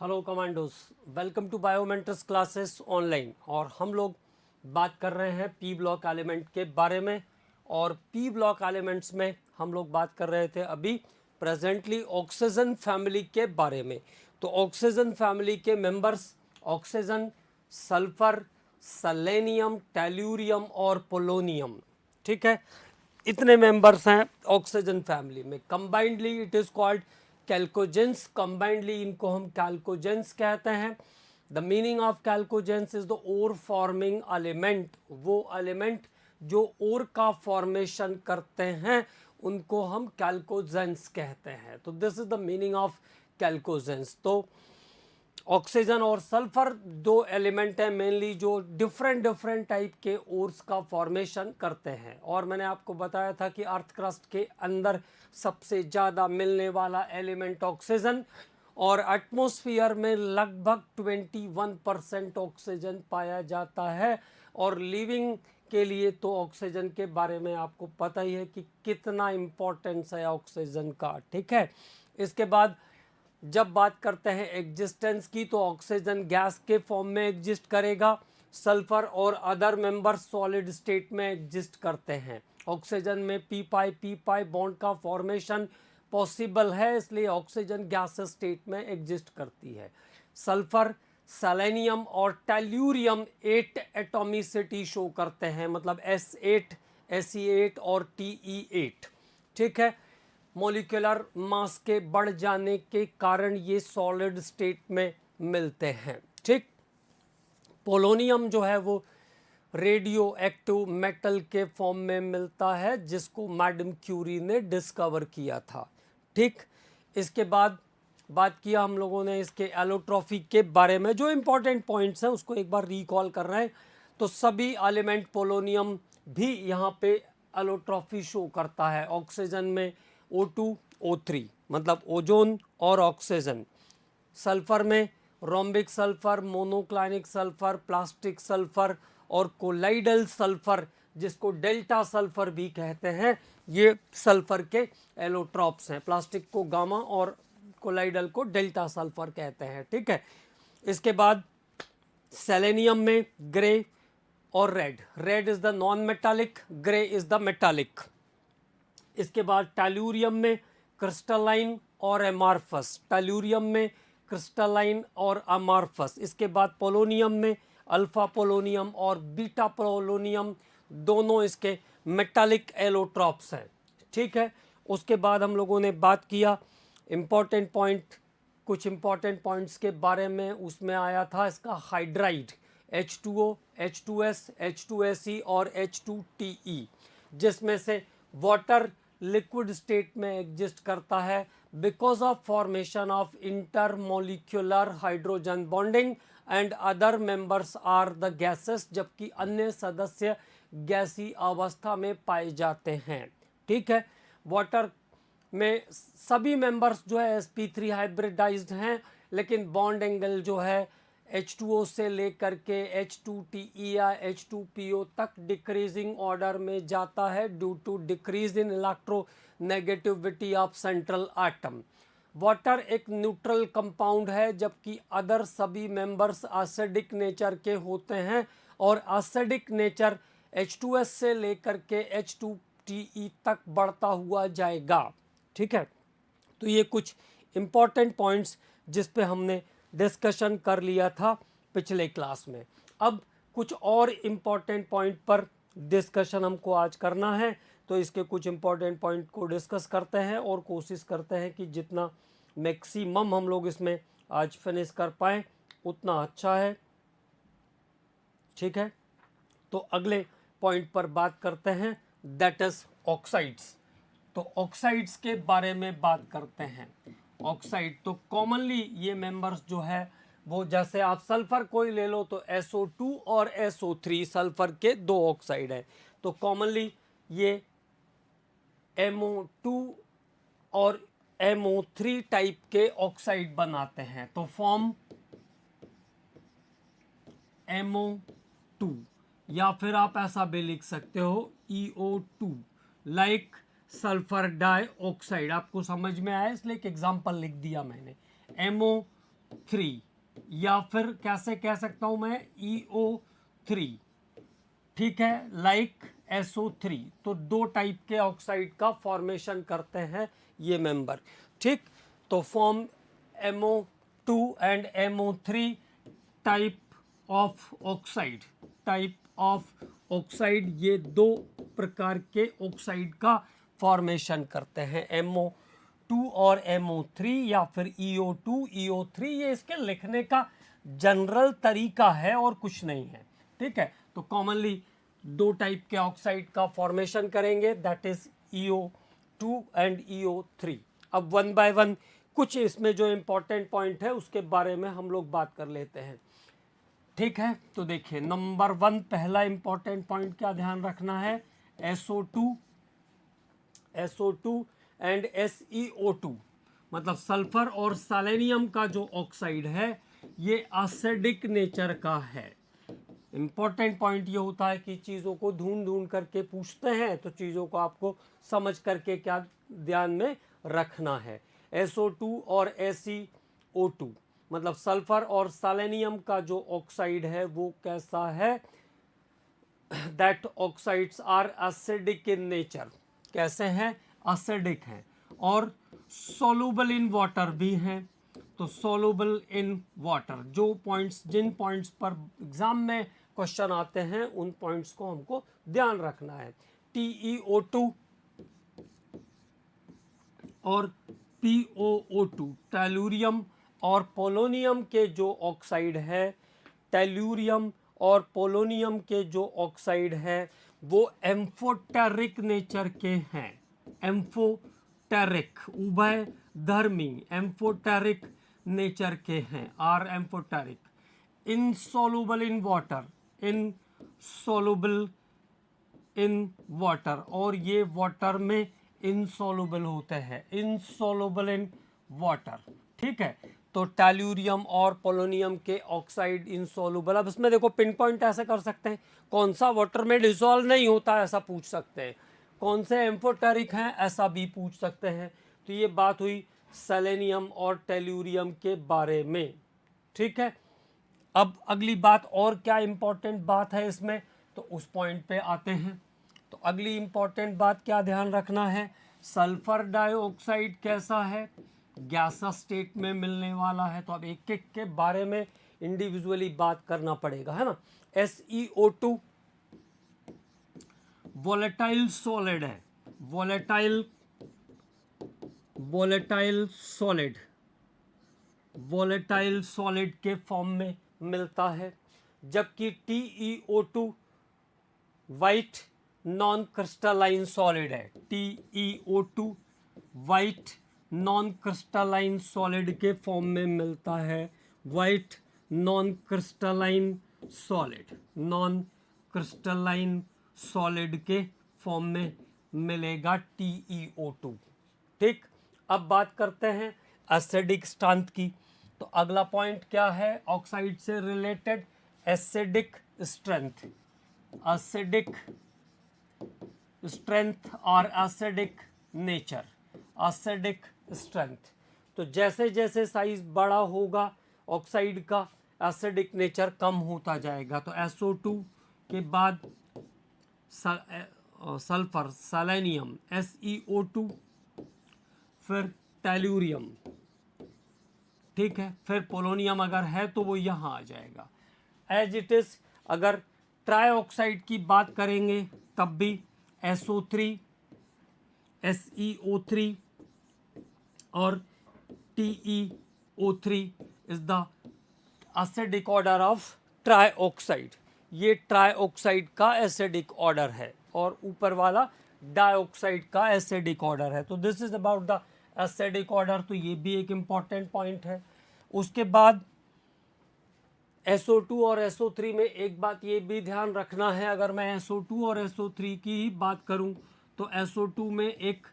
Hello commandos, welcome to Biomentors classes online. और हम लोग बात कर रहे हैं पी ब्लॉक एलिमेंट के बारे में। और पी ब्लॉक एलिमेंट्स में हम लोग बात कर रहे थे अभी प्रेजेंटली ऑक्सीजन फैमिली के बारे में। तो ऑक्सीजन फैमिली के members oxygen, sulphur, selenium, tellurium और पोलोनियम, ठीक है, इतने मेंबर्स हैं ऑक्सीजन फैमिली में। Combinedly it is called chalcogens. Combinedly इनको हम कैल्कोजेंस कहते हैं। The meaning of chalcogens is the ore forming element. वो एलिमेंट जो ओर का फॉर्मेशन करते हैं उनको हम कैल्कोजेंस कहते हैं। तो this is the meaning of chalcogens. तो ऑक्सीजन और सल्फर दो एलिमेंट हैं मेनली जो डिफरेंट डिफरेंट टाइप के ओर्स का फॉर्मेशन करते हैं। और मैंने आपको बताया था कि अर्थ क्रस्ट के अंदर सबसे ज़्यादा मिलने वाला एलिमेंट ऑक्सीजन, और एटमॉस्फेयर में लगभग 21% ऑक्सीजन पाया जाता है। और लिविंग के लिए तो ऑक्सीजन के बारे में आपको पता ही है कि कितना इम्पोर्टेंस है ऑक्सीजन का, ठीक है। इसके बाद जब बात करते हैं एग्जिस्टेंस की, तो ऑक्सीजन गैस के फॉर्म में एग्जिस्ट करेगा। सल्फर और अदर मेंबर्स सॉलिड स्टेट में एग्जिस्ट करते हैं। ऑक्सीजन में पी पाई बॉन्ड का फॉर्मेशन पॉसिबल है, इसलिए ऑक्सीजन गैस स्टेट में एग्जिस्ट करती है। सल्फर, सेलेनियम और टेल्यूरियम 8 एटॉमिसिटी शो करते हैं, मतलब S8, Se8 और Te8, ठीक है। मॉलिक्यूलर मास के बढ़ जाने के कारण ये सॉलिड स्टेट में मिलते हैं, ठीक। पोलोनियम जो है वो रेडियो एक्टिव मेटल के फॉर्म में मिलता है, जिसको मैडम क्यूरी ने डिस्कवर किया था, ठीक। इसके बाद बात किया हम लोगों ने इसके एलोट्रॉफी के बारे में। जो इंपॉर्टेंट पॉइंट्स हैं उसको एक बार रिकॉल कर रहे हैं। तो सभी एलिमेंट पोलोनियम भी यहाँ पे एलोट्रॉफी शो करता है। ऑक्सीजन में O2 O3 मतलब ओजोन और ऑक्सीजन। सल्फर में rhombic sulphur, monoclinic sulphur, plastic sulphur और कोलाइडल सल्फर, जिसको डेल्टा सल्फर भी कहते हैं, ये सल्फर के एलोट्रॉप्स हैं। प्लास्टिक को गामा और कोलाइडल को डेल्टा सल्फर कहते हैं, ठीक है। इसके बाद सेलेनियम में ग्रे और red. Red is the non metallic, grey is the metallic. इसके बाद टेल्यूरियम में क्रिस्टलाइन और एमार्फस। टेल्यूरियम में क्रिस्टलाइन और अमार्फस। इसके बाद पोलोनियम में अल्फा पोलोनियम और बीटा पोलोनियम, दोनों इसके मेटालिक एलोट्रॉप्स हैं, ठीक है। उसके बाद हम लोगों ने बात किया इम्पॉर्टेंट पॉइंट, कुछ इम्पॉर्टेंट पॉइंट्स के बारे में। उसमें आया था इसका हाइड्राइड, H2O, H2S, H2Se और H2Te, जिसमें से वाटर लिक्विड स्टेट में एग्जिस्ट करता है because of formation of intermolecular hydrogen bonding and other members are the gases, जबकि अन्य सदस्य गैसी अवस्था में पाए जाते हैं, ठीक है। वाटर में सभी मेंबर्स जो है sp3 हाइब्रिडाइज्ड हैं, लेकिन बॉन्ड एंगल जो है H2O से लेकर के H2Te या H2PO तक डिक्रीजिंग ऑर्डर में जाता है due to decrease in electronegativity of central atom. Water एक न्यूट्रल कंपाउंड है, जबकि अदर सभी मेंबर्स एसिडिक नेचर के होते हैं, और एसिडिक नेचर H2S से लेकर के H2Te तक बढ़ता हुआ जाएगा, ठीक है। तो ये कुछ इम्पॉर्टेंट पॉइंट्स जिस पे हमने डिस्कशन कर लिया था पिछले क्लास में। अब कुछ और इम्पॉर्टेंट पॉइंट पर डिस्कशन हमको आज करना है, तो इसके कुछ इम्पॉर्टेंट पॉइंट को डिस्कस करते हैं और कोशिश करते हैं कि जितना मैक्सिमम हम लोग इसमें आज फिनिश कर पाएँ उतना अच्छा है, ठीक है। तो अगले पॉइंट पर बात करते हैं, दैट इज ऑक्साइड्स। तो ऑक्साइड्स के बारे में बात करते हैं। ऑक्साइड तो कॉमनली ये मेंबर्स जो है वो, जैसे आप सल्फर कोई ले लो तो SO2 और SO3 सल्फर के दो ऑक्साइड हैं। तो कॉमनली ये MO2 और MO3 टाइप के ऑक्साइड बनाते हैं, तो फॉर्म MO2, या फिर आप ऐसा भी लिख सकते हो EO2, लाइक सल्फर डाइऑक्साइड। आपको समझ में आया इसलिए एक एग्जांपल लिख दिया मैंने। MO 3, या फिर कैसे कह सकता हूं मैं EO3, ठीक है, लाइक SO3। तो दो टाइप के ऑक्साइड का फॉर्मेशन करते हैं ये मेंबर, ठीक। तो form MO2 and MO3 type of oxide, ये दो प्रकार के ऑक्साइड का फॉर्मेशन करते हैं, MO2 और MO3 या फिर EO2 EO3। ये इसके लिखने का जनरल तरीका है और कुछ नहीं है, ठीक है। तो कॉमनली दो टाइप के ऑक्साइड का फॉर्मेशन करेंगे, that is EO2 and EO3। अब वन बाय वन कुछ इसमें जो इंपॉर्टेंट पॉइंट है उसके बारे में हम लोग बात कर लेते हैं, ठीक है। तो देखिए नंबर 1 पहला इंपॉर्टेंट पॉइंट क्या ध्यान रखना है, SO2 एंड SeO2, मतलब सल्फर और सेलेनियम का जो ऑक्साइड है ये एसिडिक नेचर का है। इंपॉर्टेंट पॉइंट ये होता है कि चीज़ों को ढूंढ करके पूछते हैं, तो चीज़ों को आपको समझ करके क्या ध्यान में रखना है। SO2 और SeO2 मतलब सल्फर और सेलेनियम का जो ऑक्साइड है वो कैसा है, that oxides are acidic in nature. कैसे हैं, एसिडिक हैं, और सॉल्युबल इन वाटर भी हैं। तो सॉल्युबल इन वाटर, जो पॉइंट्स जिन पॉइंट्स पर एग्जाम में क्वेश्चन आते हैं उन पॉइंट्स को हमको ध्यान रखना है। TeO2 और PoO2 टेलुरियम और पोलोनियम के जो ऑक्साइड है, टेलुरियम और पोलोनियम के जो ऑक्साइड है वो एम्फोटेरिक नेचर के हैं। एम्फोटेरिक, उभय धर्मी, एम्फोटेरिक नेचर के हैं, are amphoteric. Insoluble in water, insoluble in water, और ये वाटर में इनसॉल्युबल होते हैं, इनसॉल्युबल इन वाटर, ठीक है। तो टेलुरियम और पोलोनियम के ऑक्साइड इनसॉल्युबल। अब इसमें देखो पिन पॉइंट ऐसे कर सकते हैं, कौन सा वाटर में डिसॉल्व नहीं होता ऐसा पूछ सकते हैं, कौन से एम्फोटेरिक हैं ऐसा भी पूछ सकते हैं। तो ये बात हुई सेलेनियम और टेलुरियम के बारे में, ठीक है। अब अगली बात और क्या इंपॉर्टेंट बात है इसमें, तो उस पॉइंट पे आते हैं। तो अगली इंपॉर्टेंट बात क्या ध्यान रखना है, सल्फर डाइऑक्साइड कैसा है, गैसेस स्टेट में मिलने वाला है। तो अब एक एक के बारे में इंडिविजुअली बात करना पड़ेगा, है ना। SeO2 वोलेटाइल सॉलिड है, वोलेटाइल सॉलिड के फॉर्म में मिलता है, जबकि TeO2 white non crystalline solid है। TeO2 white non crystalline solid के फॉर्म में मिलता है, वाइट नॉन क्रिस्टलाइन सॉलिड के फॉर्म में मिलेगा TeO2, ठीक। अब बात करते हैं एसिडिक स्ट्रेंथ की। तो अगला पॉइंट क्या है ऑक्साइड से related, acidic strength, acidic strength और एसिडिक नेचर, एसिडिक स्ट्रेंथ। तो जैसे जैसे साइज बड़ा होगा ऑक्साइड का, एसिडिक नेचर कम होता जाएगा। तो SO2 के बाद सल्फर, सेलेनियम, SeO2, फिर टेलुरियम, ठीक है, फिर पोलोनियम अगर है तो वो यहाँ आ जाएगा एज इट इज। अगर ट्राइऑक्साइड की बात करेंगे तब भी SO3, SeO3 और TeO3 is the acidic order of trioxide. ये ट्राइऑक्साइड का एसिडिक ऑर्डर है और ऊपर वाला डाइऑक्साइड का एसिडिक ऑर्डर है। तो this is about the acidic order. तो ये भी एक इम्पॉर्टेंट पॉइंट है। उसके बाद SO2 और SO3 में एक बात ये भी ध्यान रखना है, अगर मैं SO2 और SO3 की ही बात करूं तो SO2 में एक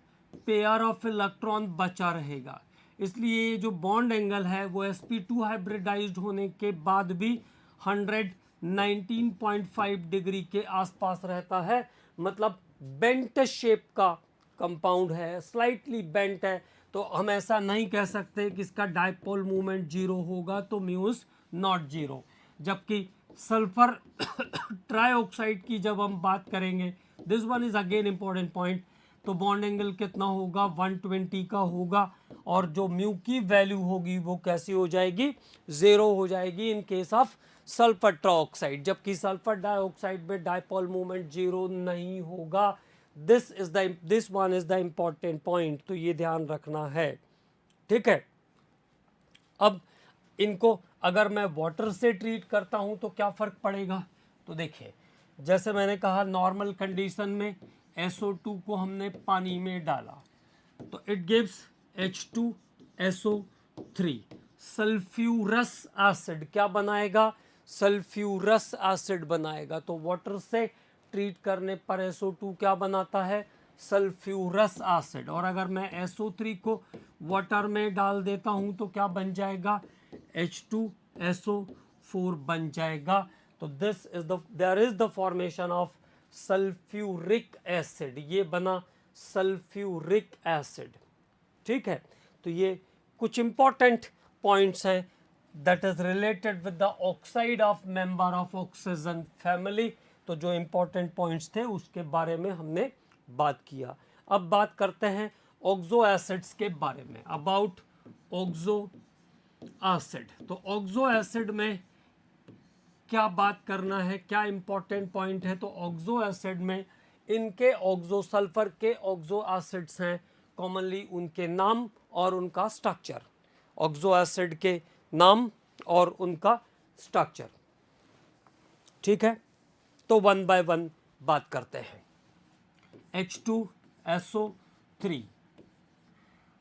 पेयर ऑफ इलेक्ट्रॉन बचा रहेगा, इसलिए जो बॉन्ड एंगल है वो sp2 हाइब्रिडाइज्ड होने के बाद भी 119.5 डिग्री के आसपास रहता है। मतलब बेंट शेप का कंपाउंड है, स्लाइटली बेंट है, तो तो हम ऐसा नहीं कह सकते कि इसका डायपोल मूवमेंट जीरो होगा, तो म्यू इज नॉट जीरो। जबकि सल्फर ट्राइऑक्साइड की जब हम बात करेंगे, this one is again important point, तो बॉन्ड एंगल कितना होगा, 120 का होगा, और जो म्यू की वैल्यू होगी वो कैसी हो जाएगी, ज़ीरो हो जाएगी in case of sulphur trioxide. जबकि सल्फर डाइऑक्साइड में डायपोल मूवमेंट जीरो नहीं होगा। This one is the important point, तो ये ध्यान रखना है, ठीक है। अब इनको अगर मैं वाटर से ट्रीट करता हूं तो क्या फ़र्क पड़ेगा, तो देखिए जैसे मैंने कहा नॉर्मल कंडीशन में SO2 को हमने पानी में डाला तो it gives H2SO3, sulphurous acid क्या बनाएगा, सल्फ्यूरस एसिड बनाएगा। तो वाटर से ट्रीट करने पर SO2 क्या बनाता है, सल्फ्यूरस एसिड, और अगर मैं SO3 को वाटर में डाल देता हूं तो क्या बन जाएगा, H2SO4 बन जाएगा। तो there is the formation of sulphuric acid, ये बना सल्फ्यूरिक एसिड, ठीक है। तो ये कुछ इंपॉर्टेंट पॉइंट्स हैं that is related with the oxide of member of oxygen family. तो जो इंपॉर्टेंट पॉइंट्स थे उसके बारे में हमने बात किया। अब बात करते हैं ऑक्सो एसिड्स के बारे में, अबाउट ऑक्सो एसिड। तो ऑक्सो एसिड में क्या बात करना है, क्या इंपॉर्टेंट पॉइंट है, तो ऑक्सो एसिड में इनके ऑक्सो सल्फर के ऑक्सो एसिड्स हैं, कॉमनली उनके नाम और उनका स्ट्रक्चर, ऑक्सो एसिड के नाम और उनका स्ट्रक्चर, ठीक है। तो वन बाय वन बात करते हैं। H2SO3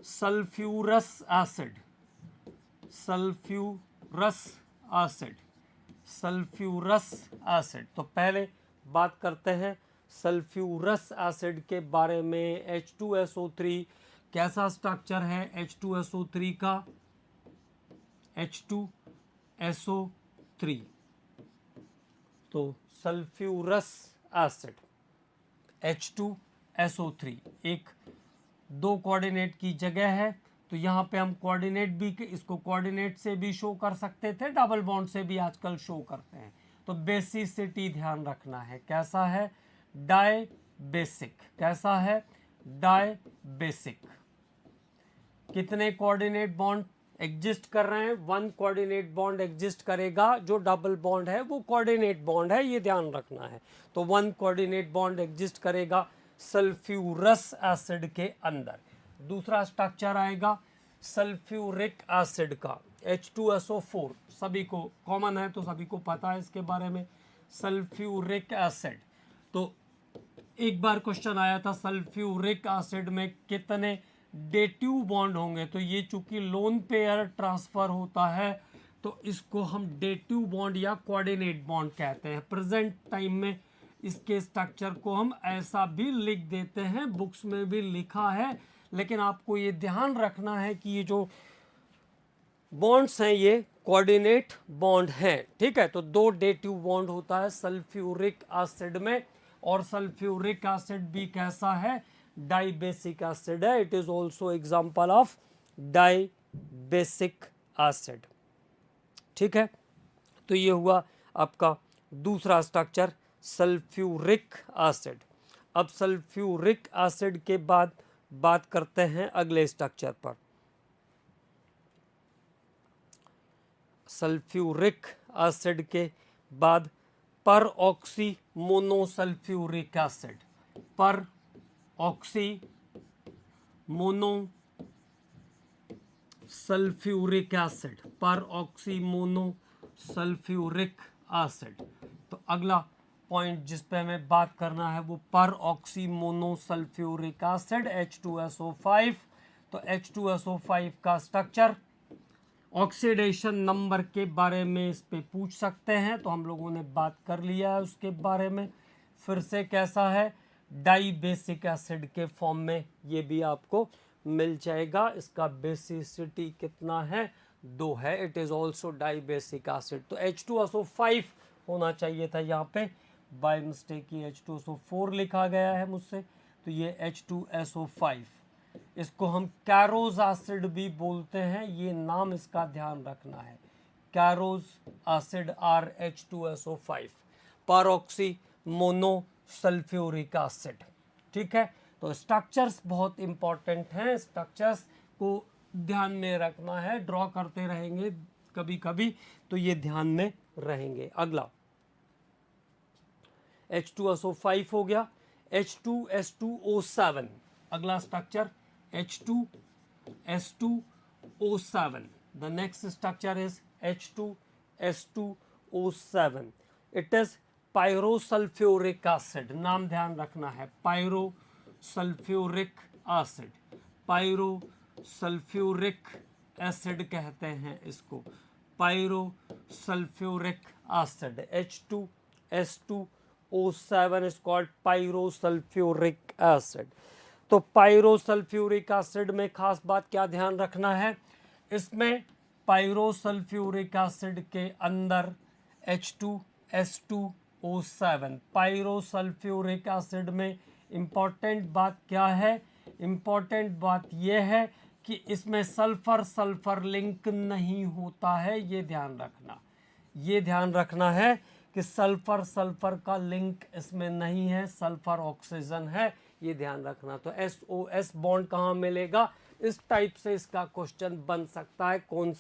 sulphurous acid, sulphurous acid, sulphurous acid. तो पहले बात करते हैं सल्फ्यूरस एसिड के बारे में। H2SO3 कैसा स्ट्रक्चर है H2SO3 का, H2SO3 तो सल्फ्यूरस एसिड H2SO3 एक दो कोऑर्डिनेट की जगह है, तो यहाँ पे हम कोऑर्डिनेट भी, इसको कोऑर्डिनेट से भी शो कर सकते थे, डबल बॉन्ड से भी आजकल शो करते हैं। तो बेसिसिटी ध्यान रखना है, कैसा है, डाई बेसिक, कैसा है, डाई बेसिक। कितने कोऑर्डिनेट बॉन्ड एग्जिस्ट कर रहे हैं, वन कोऑर्डिनेट बॉन्ड एग्जिस्ट करेगा, जो डबल बॉन्ड है वो कोऑर्डिनेट बॉन्ड है, ये ध्यान रखना है। तो वन कोऑर्डिनेट बॉन्ड एग्जिस्ट करेगा सल्फ्यूरस एसिड के अंदर। दूसरा स्ट्रक्चर आएगा सल्फ्यूरिक एसिड का, H2SO4 सभी को कॉमन है, तो सभी को पता है इसके बारे में, सल्फ्यूरिक एसिड। तो एक बार क्वेश्चन आया था सल्फ्यूरिक एसिड में कितने डेटिव बॉन्ड होंगे, तो ये चूंकि लोन पेयर ट्रांसफर होता है तो इसको हम डेटिव बॉन्ड या कोऑर्डिनेट बॉन्ड कहते हैं। प्रेजेंट टाइम में इसके स्ट्रक्चर को हम ऐसा भी लिख देते हैं, बुक्स में भी लिखा है, लेकिन आपको ये ध्यान रखना है कि ये जो बॉन्ड्स हैं ये कोऑर्डिनेट बॉन्ड हैं, ठीक है। तो दो डेटिव बॉन्ड होता है सल्फ्यूरिक एसिड में, और सल्फ्यूरिक एसिड भी कैसा है, डाई बेसिक एसिड है। It is also example of dibasic acid, ठीक है। तो ये हुआ आपका दूसरा स्ट्रक्चर सल्फ्यूरिक एसिड। अब सल्फ्यूरिक एसिड के बाद बात करते हैं अगले स्ट्रक्चर पर, सल्फ्यूरिक एसिड के बाद पर ऑक्सी मोनोसल्फ्यूरिक एसिड, पर ऑक्सी मोनो सल्फ्यूरिक एसिड, पर ऑक्सी मोनो सल्फ्यूरिक एसिड। तो अगला पॉइंट जिस पे हमें बात करना है वो पर oxy mono sulphuric acid H2SO5। तो H2SO5 का स्ट्रक्चर, ऑक्सीडेशन नंबर के बारे में इस पे पूछ सकते हैं, तो हम लोगों ने बात कर लिया है उसके बारे में। फिर से कैसा है, डाई बेसिक एसिड के फॉर्म में, ये भी आपको मिल जाएगा। इसका बेसिसिटी कितना है, 2 है। It is also dibasic acid. तो H2SO5 होना चाहिए था यहाँ पे, बाय मिस्टेक ही H2SO4 लिखा गया है मुझसे, तो ये H2SO5। इसको हम कैरोज एसिड भी बोलते हैं, ये नाम इसका ध्यान रखना है, कैरोज एसिड RH2SO5, परऑक्सी मोनोसल्फ्यूरिक एसिड। ठीक है, तो स्ट्रक्चर्स बहुत इंपॉर्टेंट हैं, स्ट्रक्चर्स को ध्यान में रखना है, ड्रॉ करते रहेंगे कभी कभी तो ये ध्यान में रहेंगे। अगला H2SO5 हो गया, H2S2O7 अगला structure H2S2O7। The next structure is H2S2O7। It is pyrosulphuric acid, नाम ध्यान रखना है, पायरोसल्फ्यूरिक एसिड, पायरोसल्फ्यूरिक एसिड कहते हैं इसको, pyrosulphuric acid. H2S2O7 is called pyrosulfuric acid। तो पायरोसल्फ्यूरिक एसिड में खास बात क्या ध्यान रखना है, इसमें पायरोसल्फ्यूरिक एसिड के अंदर H2S2O7, पायरोसल्फ्यूरिक एसिड में इम्पॉर्टेंट बात क्या है, इम्पॉर्टेंट बात यह है कि इसमें सल्फर सल्फर लिंक नहीं होता है, ये ध्यान रखना, ये ध्यान रखना है कि सल्फर सल्फर का लिंक इसमें नहीं है, सल्फर ऑक्सीजन है, ये ध्यान रखना। तो SOS बॉन्ड कहाँ मिलेगा, इस टाइप से इसका क्वेश्चन बन सकता है, कौन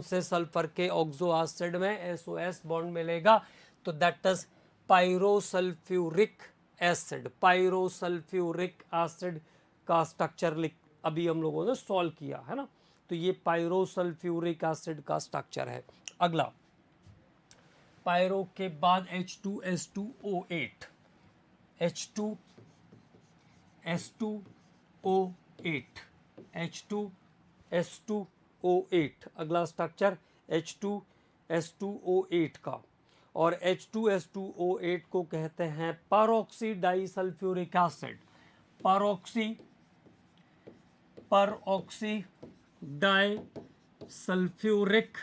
से सल्फर के ऑक्सो एसिड में SOS बॉन्ड मिलेगा, तो that is pyrosulphuric acid. Pyrosulphuric acid का स्ट्रक्चर अभी हम लोगों ने सॉल्व किया है ना, तो ये पायरोसल्फ्यूरिक एसिड का स्ट्रक्चर है। अगला पायरो के बाद H2S2O8, H2S2O8, H2S2O8 अगला स्ट्रक्चर H2S2O8 का, और H2S2O8 को कहते हैं परऑक्सी disulphuric acid, परऑक्सी disulphuric,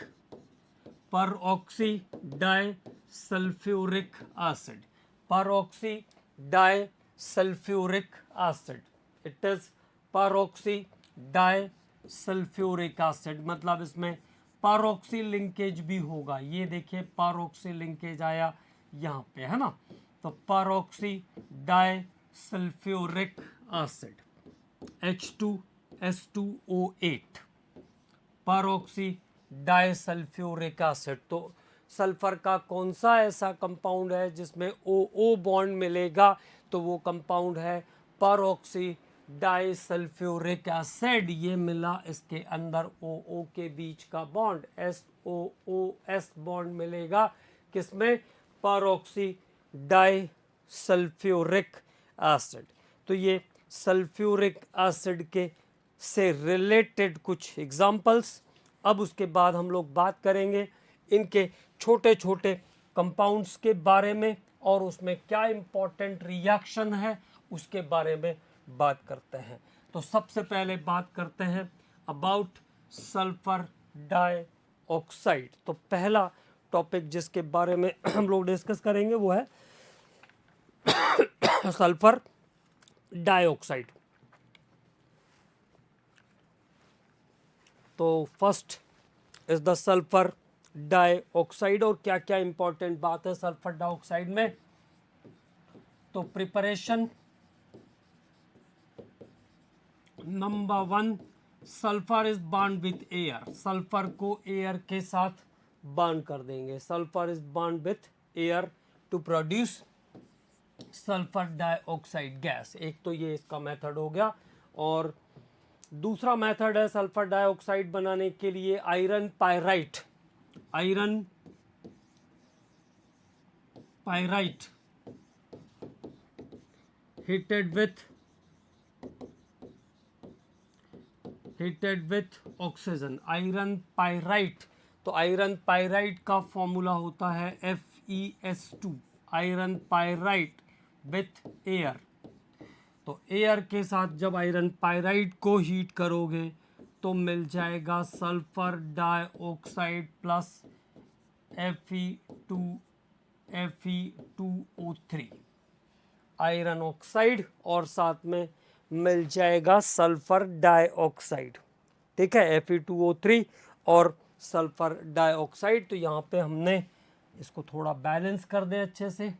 परऑक्सी disulphuric acid, परऑक्सी disulphuric acid. It is परऑक्सी disulphuric acid, मतलब इसमें परऑक्सी लिंकेज भी होगा, ये देखिए परऑक्सी लिंकेज आया यहाँ पे है ना, तो परऑक्सी disulphuric acid H2S2O8, परऑक्सी disulphuric acid. तो सल्फर का कौन सा ऐसा कंपाउंड है जिसमें OO बॉन्ड मिलेगा, तो वो कंपाउंड है परऑक्सी डाइसल्फ्यूरिक एसिड, ये मिला इसके अंदर OO के बीच का बॉन्ड, SOOS बॉन्ड मिलेगा किसमें, परऑक्सी डाइसल्फ्यूरिक एसिड। तो ये सल्फ्यूरिक एसिड के से रिलेटेड कुछ एग्जाम्पल्स। अब उसके बाद हम लोग बात करेंगे इनके छोटे छोटे कंपाउंड्स के बारे में, और उसमें क्या इम्पोर्टेंट रिएक्शन है उसके बारे में बात करते हैं। तो सबसे पहले बात करते हैं अबाउट सल्फर डाइऑक्साइड। तो पहला टॉपिक जिसके बारे में हम लोग डिस्कस करेंगे वो है सल्फर डाइऑक्साइड। तो first is the sulphur dioxide, और क्या क्या इंपॉर्टेंट बात है सल्फर डाइऑक्साइड में। तो preparation number 1, sulphur is bond with air, sulphur को एयर के साथ बॉन्ड कर देंगे, sulphur is bond with air to produce sulphur dioxide gas. एक तो ये इसका मेथड हो गया, और दूसरा मेथड है सल्फर डाइऑक्साइड बनाने के लिए iron pyrite, iron pyrite heated with oxygen, iron pyrite. तो आयरन पायराइट का फॉर्मूला होता है FeS2, iron pyrite with air. तो एयर के साथ जब आयरन पायराइट को हीट करोगे तो मिल जाएगा sulphur dioxide plus Fe2O3, iron oxide और साथ में मिल जाएगा सल्फर डाइऑक्साइड। ठीक है, Fe2O3 और सल्फर डाइऑक्साइड। तो यहाँ पे हमने इसको थोड़ा बैलेंस कर दें अच्छे से,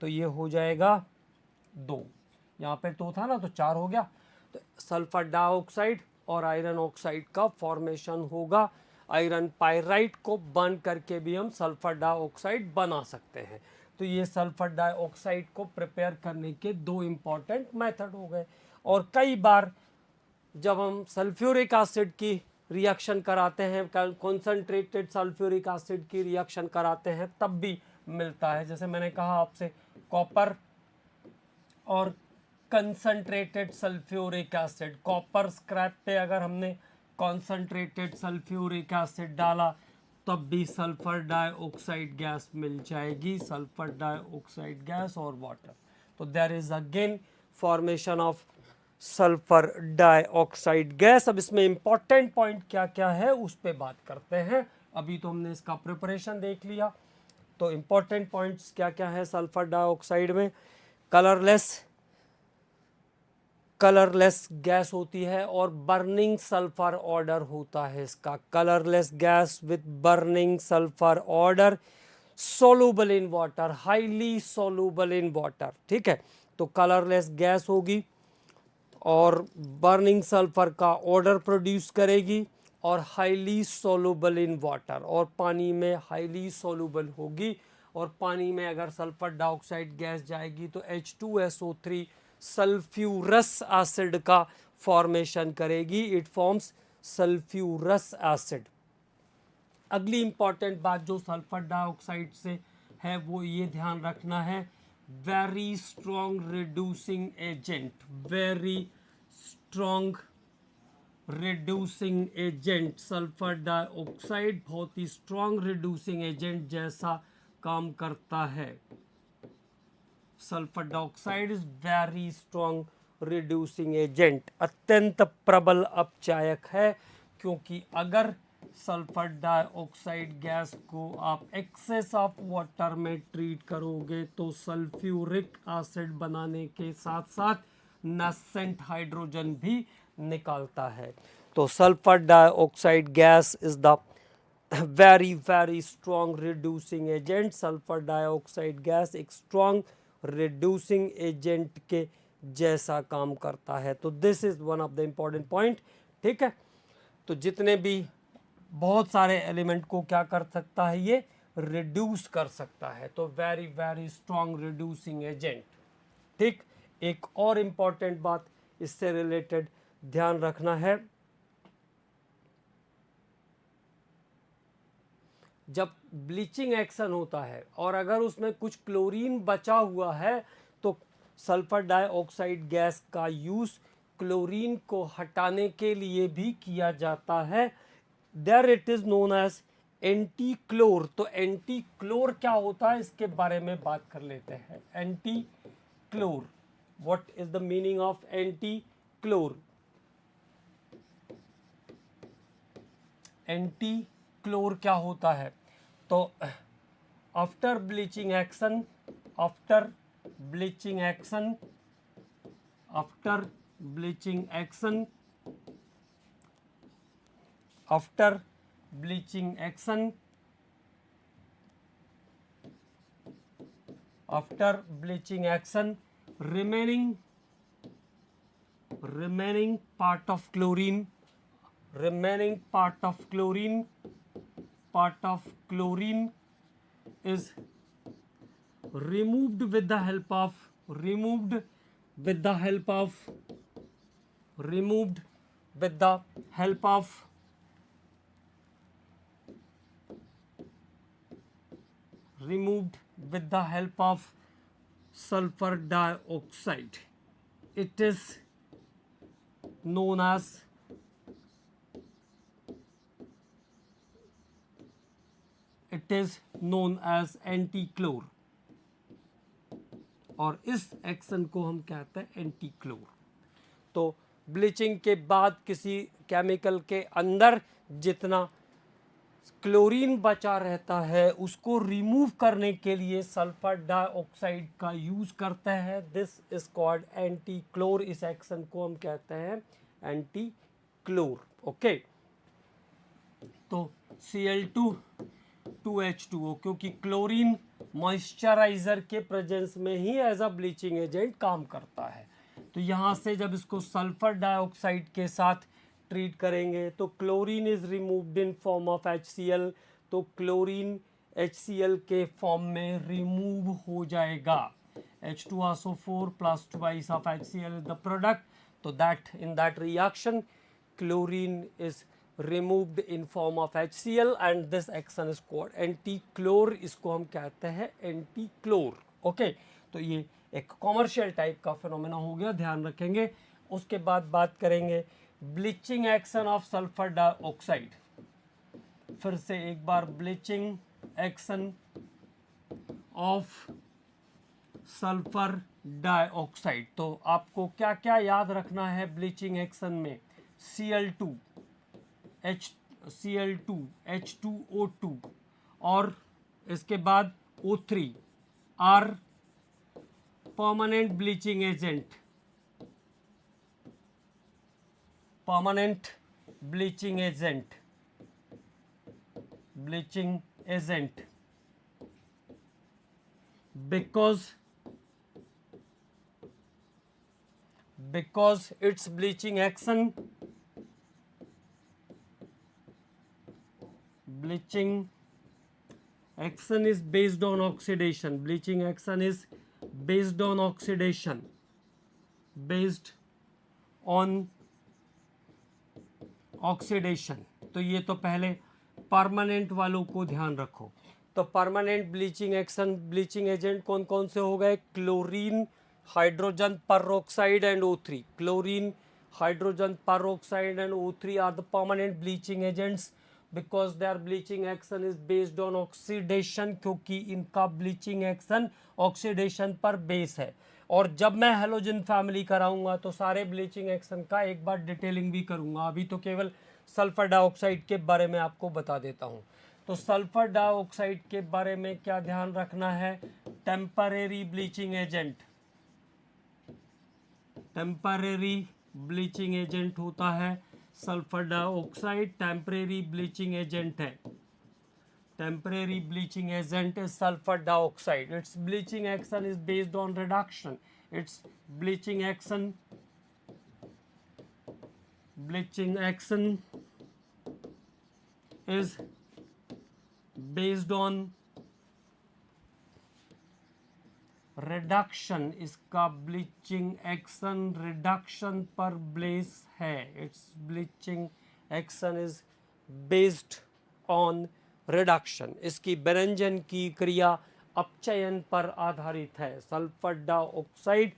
तो ये हो जाएगा 2, यहाँ पे 2 था ना तो 4 हो गया। तो सल्फर डाइऑक्साइड और आयरन ऑक्साइड का फॉर्मेशन होगा। आयरन पायराइट को बर्न करके भी हम सल्फर डाइऑक्साइड बना सकते हैं। तो ये सल्फर डाइऑक्साइड को प्रिपेयर करने के 2 इम्पॉर्टेंट मेथड हो गए। और कई बार जब हम सल्फ्यूरिक एसिड की रिएक्शन कराते हैं, कॉन्सनट्रेटेड सल्फ्यूरिक एसिड की रिएक्शन कराते हैं, तब भी मिलता है। जैसे मैंने कहा आपसे, कॉपर और concentrated sulphuric acid, copper scrap पे अगर हमने कॉन्सनट्रेटेड सल्फ्यूरिक एसिड डाला तब भी सल्फर डाइऑक्साइड गैस मिल जाएगी, सल्फर डाइऑक्साइड गैस और वाटर। तो there is again formation of sulphur dioxide gas. अब इसमें इंपॉर्टेंट पॉइंट क्या क्या है उस पर बात करते हैं। अभी तो हमने इसका प्रिपरेशन देख लिया, तो इंपॉर्टेंट पॉइंट्स क्या क्या है सल्फर डाइऑक्साइड में। कलरलेस गैस होती है और बर्निंग सल्फर ऑर्डर होता है इसका। Colourless gas with burning sulphur order, soluble in water, highly soluble in water. ठीक है, तो कलरलेस गैस होगी और बर्निंग सल्फर का ऑर्डर प्रोड्यूस करेगी और हाईली सोलूबल इन वाटर, और पानी में हाईली सोलूबल होगी। और पानी में अगर सल्फर डाइऑक्साइड गैस जाएगी तो H2SO3 सल्फ्यूरस एसिड का फॉर्मेशन करेगी। It forms sulphurous acid. अगली इंपॉर्टेंट बात जो सल्फर डाइऑक्साइड से है वो ये ध्यान रखना है, very strong reducing agent, very strong reducing agent. Sulphur dioxide बहुत ही स्ट्रॉन्ग रिड्यूसिंग एजेंट जैसा काम करता है। Sulphur dioxide is very strong reducing agent, अत्यंत प्रबल अपचायक है। क्योंकि अगर सल्फर डाइऑक्साइड गैस को आप एक्सेस ऑफ वाटर में ट्रीट करोगे तो सल्फ्यूरिक एसिड बनाने के साथ साथ नसेंट हाइड्रोजन भी निकालता है। तो sulphur dioxide gas is the very strong reducing agent। Sulphur dioxide gas एक स्ट्रॉन्ग रिड्यूसिंग एजेंट के जैसा काम करता है। तो this is one of the important point. ठीक है, तो जितने भी बहुत सारे एलिमेंट को क्या कर सकता है, ये रिड्यूस कर सकता है। तो वेरी स्ट्रॉन्ग रिड्यूसिंग एजेंट। ठीक, एक और इम्पॉर्टेंट बात इससे रिलेटेड ध्यान रखना है, जब ब्लीचिंग एक्शन होता है और अगर उसमें कुछ क्लोरीन बचा हुआ है तो सल्फर डाइऑक्साइड गैस का यूज़ क्लोरीन को हटाने के लिए भी किया जाता है। There it is known as antichlor. तो एंटी क्लोर क्या होता है इसके बारे में बात कर लेते हैं। Antichlor, what is the meaning of antichlor? Antichlor क्या होता है? तो after bleaching action, after bleaching action, after bleaching action, after bleaching action, after bleaching action, remaining part of chlorine, remaining part of chlorine is removed with the help of removed with the help of removed with the help of removed with the help of sulfur dioxide. It is known as एंटी-क्लोर, और इस action को हम कहते हैं एंटी-क्लोर। तो bleaching के बाद किसी केमिकल के अंदर जितना क्लोरीन बचा रहता है उसको रिमूव करने के लिए सल्फर डाइऑक्साइड का यूज करते हैं। This is called antichlor. इस एक्शन को हम कहते हैं एंटी क्लोर। ओके, तो Cl2 2H2O, क्योंकि क्लोरीन मॉइस्चराइजर के प्रेजेंस में ही एज अ ब्लीचिंग एजेंट काम करता है। तो यहाँ से जब इसको सल्फर डाइऑक्साइड के साथ ट्रीट करेंगे तो chlorine is removed in form of HCl, तो क्लोरीन HCl के फॉर्म में रिमूव हो जाएगा। H2SO4 plus twice of HCl is the product, so that in that reaction chlorine is removed in form of HCl and this action is called anti-chlor। इसको हम कहते हैं एंटी-क्लोर। Okay, तो ये एक कॉमर्शियल टाइप का फिनोमेना हो गया, ध्यान रखेंगे। उसके बाद बात करेंगे bleaching action of sulphur dioxide. फिर से एक बार, bleaching action of sulphur dioxide. तो आपको क्या क्या याद रखना है ब्लीचिंग एक्शन में? Cl2 H2O2 और इसके बाद O3 are permanent bleaching agent. Permanent bleaching agent, bleaching agent because its bleaching action is based on oxidation। bleaching action is based on oxidation, based on oxidation। तो ये तो पहले permanent वालों को ध्यान रखो। तो permanent bleaching action, bleaching agent कौन कौन से हो गए? Chlorine, hydrogen peroxide and O3। Chlorine, hydrogen peroxide and O3 are the permanent bleaching agents because their bleaching action is based on oxidation, क्योंकि इनका ब्लीचिंग एक्शन ऑक्सीडेशन पर base है। और जब मैं हेलोजन फैमिली कराऊंगा तो सारे ब्लीचिंग एक्शन का एक बार डिटेलिंग भी करूंगा। अभी तो केवल सल्फर डाइऑक्साइड के बारे में आपको बता देता हूं। तो सल्फर डाइऑक्साइड के बारे में क्या ध्यान रखना है? Temporary bleaching agent, temporary bleaching agent होता है sulphur dioxide. Temporary bleaching agent है, temporary bleaching agent is sulphur dioxide. Its bleaching action is based on reduction. Its bleaching action is based on reduction। इसका bleaching action reduction पर base है। Its bleaching action is based on reduction. इसकी बेरेंजन की क्रिया अपचयन पर आधारित है। सल्फर डाइऑक्साइड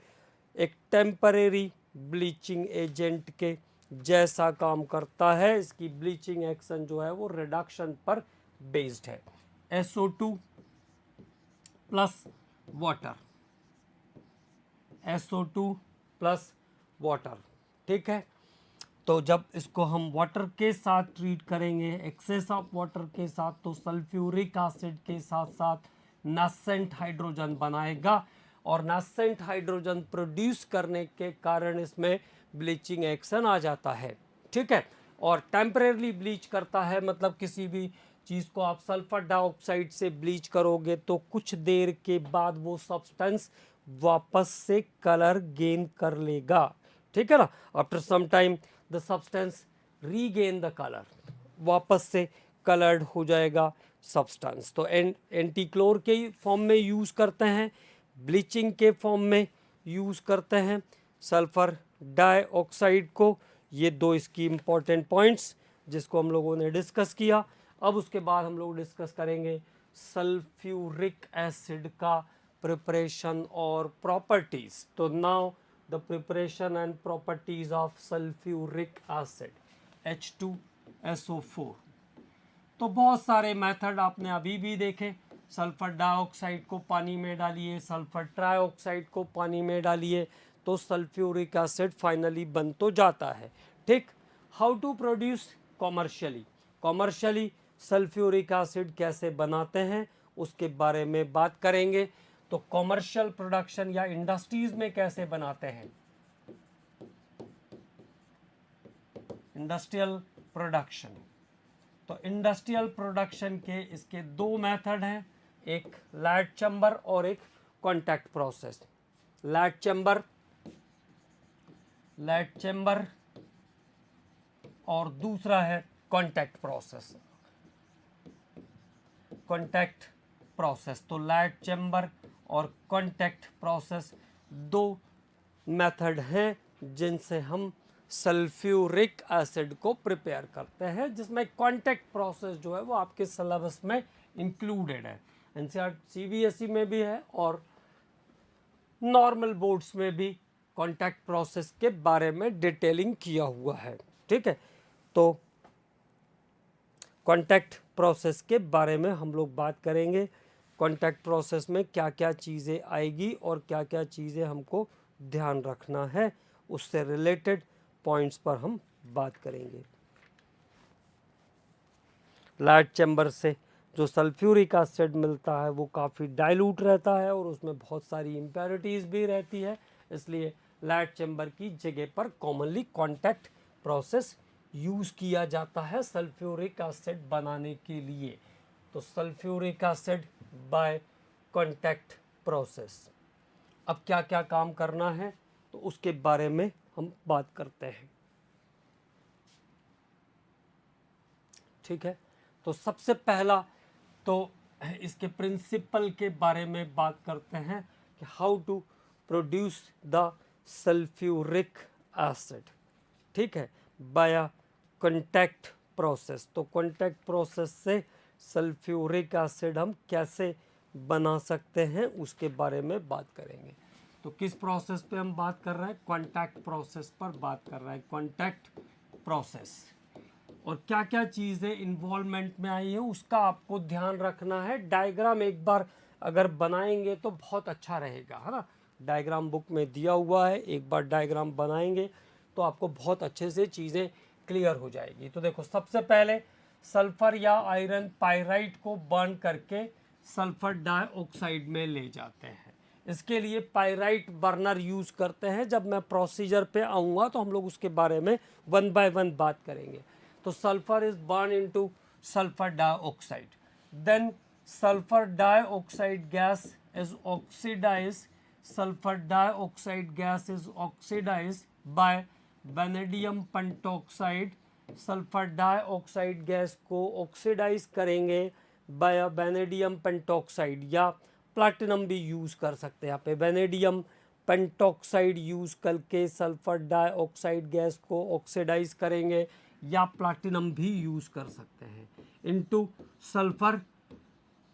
एक टेम्परेरी ब्लीचिंग एजेंट के जैसा काम करता है। इसकी ब्लीचिंग एक्शन जो है वो रिडक्शन पर बेस्ड है। SO2 plus water, SO2 plus water, ठीक है। तो जब इसको हम वाटर के साथ ट्रीट करेंगे, एक्सेस ऑफ वाटर के साथ, तो सल्फ्यूरिक एसिड के साथ साथ नासेंट हाइड्रोजन बनाएगा और नासेंट हाइड्रोजन प्रोड्यूस करने के कारण इसमें ब्लीचिंग एक्शन आ जाता है, ठीक है। और टेम्परेरली ब्लीच करता है, मतलब किसी भी चीज़ को आप सल्फर डाइऑक्साइड से ब्लीच करोगे तो कुछ देर के बाद वो सब्सटेंस वापस से कलर गेन कर लेगा, ठीक है ना। After some time the substance regain the colour, वापस से कलर्ड हो जाएगा सब्सटेंस। तो एंटीक्लोर के फॉर्म में यूज़ करते हैं, ब्लीचिंग के फॉर्म में यूज़ करते हैं सल्फर डाइऑक्साइड को। ये दो इसकी इम्पॉर्टेंट पॉइंट्स जिसको हम लोगों ने डिस्कस किया। अब उसके बाद हम लोग डिस्कस करेंगे सल्फ्यूरिक एसिड का प्रिपरेशन और प्रॉपर्टीज़। तो now the preparation and properties of sulphuric acid H2SO4। तो बहुत सारे मेथड आपने अभी भी देखे। सल्फर डाइऑक्साइड को पानी में डालिए, सल्फर ट्राइऑक्साइड को पानी में डालिए, तो सल्फ्यूरिक एसिड फाइनली बन तो जाता है, ठीक। How to produce commercially? Commercially sulphuric acid कैसे बनाते हैं उसके बारे में बात करेंगे। तो कॉमर्शियल प्रोडक्शन या इंडस्ट्रीज में कैसे बनाते हैं, इंडस्ट्रियल प्रोडक्शन। तो इंडस्ट्रियल प्रोडक्शन के इसके दो मेथड हैं, एक लैट चैम्बर और एक कॉन्टैक्ट प्रोसेस। लैट चैम्बर और दूसरा है कॉन्टैक्ट प्रोसेस। तो लैट चैम्बर और कॉन्टैक्ट प्रोसेस दो मेथड हैं जिनसे हम सल्फ्यूरिक एसिड को प्रिपेयर करते हैं, जिसमें कॉन्टैक्ट प्रोसेस जो है वो आपके सिलेबस में इंक्लूडेड है। एनसीईआरटी सीबीएसई में भी है और नॉर्मल बोर्ड्स में भी कॉन्टैक्ट प्रोसेस के बारे में डिटेलिंग किया हुआ है। ठीक है, तो कॉन्टैक्ट प्रोसेस के बारे में हम लोग बात करेंगे। कॉन्टैक्ट प्रोसेस में क्या क्या चीज़ें आएगी और क्या क्या चीज़ें हमको ध्यान रखना है, उससे रिलेटेड पॉइंट्स पर हम बात करेंगे। लैट चैम्बर से जो सल्फ्यूरिक एसिड मिलता है वो काफ़ी डाइल्यूट रहता है और उसमें बहुत सारी इम्प्योरिटीज़ भी रहती है, इसलिए लैट चैम्बर की जगह पर कॉमनली कॉन्टैक्ट प्रोसेस यूज़ किया जाता है सल्फ्यूरिक एसिड बनाने के लिए। तो sulphuric acid by contact process, अब क्या क्या काम करना है तो उसके बारे में हम बात करते हैं। ठीक है, तो सबसे पहला तो इसके प्रिंसिपल के बारे में बात करते हैं कि how to produce the sulphuric acid. ठीक है, बाय कॉन्टैक्ट प्रोसेस। तो कॉन्टैक्ट प्रोसेस से सल्फ्यूरिक एसिड हम कैसे बना सकते हैं उसके बारे में बात करेंगे। तो किस प्रोसेस पे हम बात कर रहे हैं, कॉन्टैक्ट प्रोसेस पर बात कर रहे हैं। कॉन्टैक्ट प्रोसेस और क्या क्या चीज़ें इन्वॉल्वमेंट में आई है उसका आपको ध्यान रखना है। डायग्राम एक बार अगर बनाएंगे तो बहुत अच्छा रहेगा, है ना। डायग्राम बुक में दिया हुआ है, एक बार डायग्राम बनाएंगे तो आपको बहुत अच्छे से चीज़ें क्लियर हो जाएगी। तो देखो, सबसे पहले सल्फर या आयरन पाइराइट को बर्न करके सल्फर डाइऑक्साइड में ले जाते हैं। इसके लिए पाइराइट बर्नर यूज़ करते हैं। जब मैं प्रोसीजर पे आऊँगा तो हम लोग उसके बारे में वन बाय वन बात करेंगे। तो sulfur is burned into sulfur dioxide, then sulfur dioxide gas is oxidized. Sulfur dioxide gas is oxidized by vanadium pentoxide. Sulphur dioxide gas को ऑक्सीडाइज करेंगे बाय वैनेडियम पेंटॉक्साइड, या प्लैटिनम भी use कर सकते हैं यहाँ पे। वैनेडियम पेंटॉक्साइड यूज़ करके सल्फर डाइऑक्साइड गैस को ऑक्सीडाइज करेंगे, या प्लैटिनम भी यूज़ कर सकते हैं। Into sulphur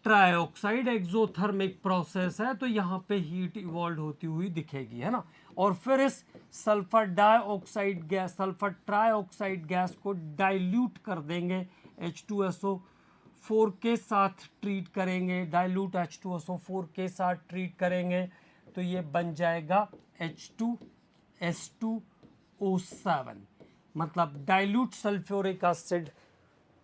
trioxide exothermic process है, तो यहाँ पे हीट इवॉल्व होती हुई दिखेगी, है ना। और फिर इस sulphur dioxide gas, sulphur trioxide gas को डाइल्यूट कर देंगे, H2SO4 के साथ ट्रीट करेंगे। डाइल्यूट H2SO4 के साथ ट्रीट करेंगे तो ये बन जाएगा H2S2O7, मतलब डाइल्यूट सल्फ्यूरिक एसिड